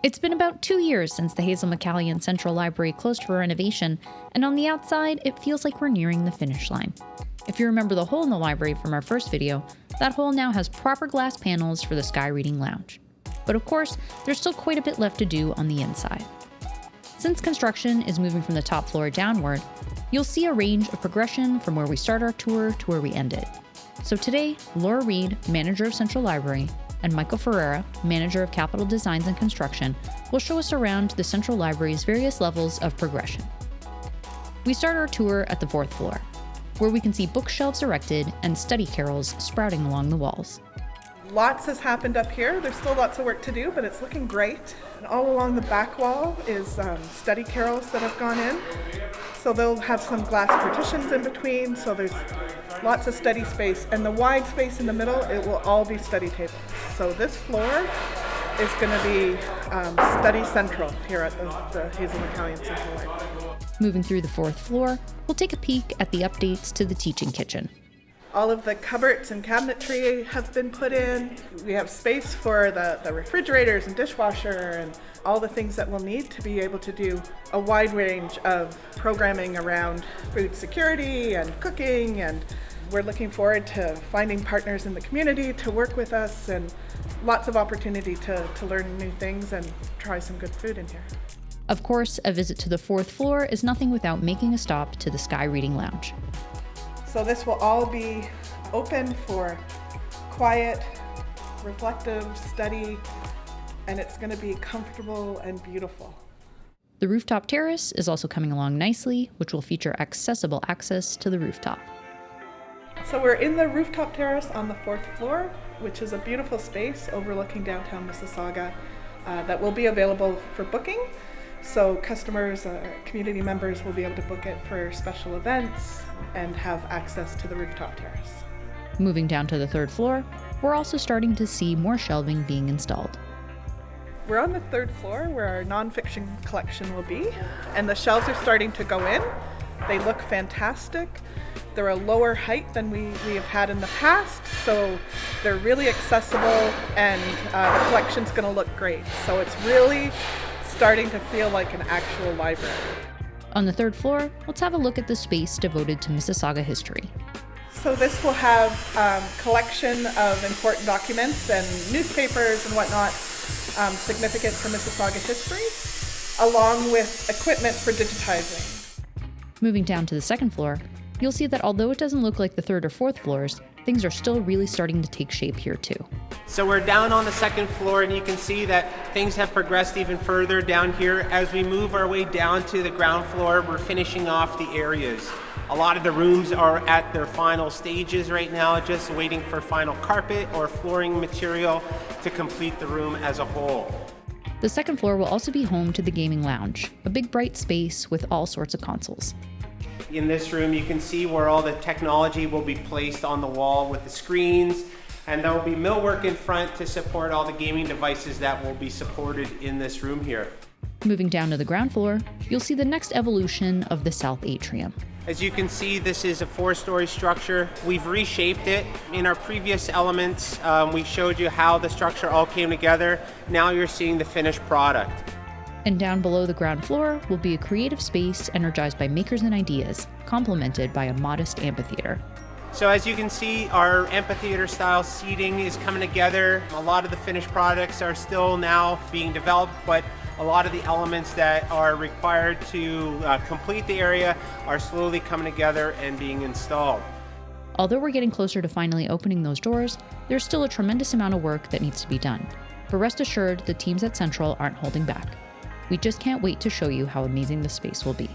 It's been about 2 years since the Hazel McCallion Central Library closed for renovation, and on the outside, it feels like we're nearing the finish line. If you remember the hole in the library from our first video, that hole now has proper glass panels for the Sky Reading Lounge. But of course, there's still quite a bit left to do on the inside. Since construction is moving from the top floor downward, you'll see a range of progression from where we start our tour to where we end it. So today, Laura Reed, manager of Central Library, and Michael Ferreira, manager of Capital Designs and Construction, will show us around the Central Library's various levels of progression. We start our tour at the 4th floor, where we can see bookshelves erected and study carrels sprouting along the walls. Lots has happened up here. There's still lots of work to do, but it's looking great. And all along the back wall is study carrels that have gone in. So they'll have some glass partitions in between, so there's lots of study space. And the wide space in the middle, it will all be study tables. So this floor is going to be study central here at the Hazel McCallion Central Library. Moving through the 4th floor, we'll take a peek at the updates to the teaching kitchen. All of the cupboards and cabinetry have been put in. We have space for the refrigerators and dishwasher and all the things that we'll need to be able to do a wide range of programming around food security and cooking. And we're looking forward to finding partners in the community to work with us, and lots of opportunity to learn new things and try some good food in here. Of course, a visit to the 4th floor is nothing without making a stop to the Sky Reading Lounge. So this will all be open for quiet, reflective study, and it's going to be comfortable and beautiful. The rooftop terrace is also coming along nicely, which will feature accessible access to the rooftop. So we're in the rooftop terrace on the 4th floor, which is a beautiful space overlooking downtown Mississauga that will be available for booking. So customers, community members will be able to book it for special events and have access to the rooftop terrace. Moving down to the 3rd floor, we're also starting to see more shelving being installed. We're on the 3rd floor where our nonfiction collection will be, and the shelves are starting to go in. They look fantastic. They're a lower height than we have had in the past, so they're really accessible, and the collection's going to look great. So it's really starting to feel like an actual library. On the 3rd floor, let's have a look at the space devoted to Mississauga history. So this will have collection of important documents and newspapers and whatnot significant for Mississauga history, along with equipment for digitizing. Moving down to the 2nd floor, you'll see that although it doesn't look like the 3rd or 4th floors, things are still really starting to take shape here too. So we're down on the 2nd floor, and you can see that things have progressed even further down here. As we move our way down to the ground floor, we're finishing off the areas. A lot of the rooms are at their final stages right now, just waiting for final carpet or flooring material to complete the room as a whole. The 2nd floor will also be home to the gaming lounge, a big bright space with all sorts of consoles. In this room, you can see where all the technology will be placed on the wall with the screens, and there will be millwork in front to support all the gaming devices that will be supported in this room here. Moving down to the ground floor, you'll see the next evolution of the south atrium. As you can see, this is a 4-story structure. We've reshaped it. In our previous elements, we showed you how the structure all came together. Now you're seeing the finished product. And down below the ground floor will be a creative space energized by makers and ideas, complemented by a modest amphitheater. So as you can see, our amphitheater style seating is coming together. A lot of the finished products are still now being developed, but a lot of the elements that are required to complete the area are slowly coming together and being installed. Although we're getting closer to finally opening those doors, there's still a tremendous amount of work that needs to be done. But rest assured, the teams at Central aren't holding back. We just can't wait to show you how amazing the space will be.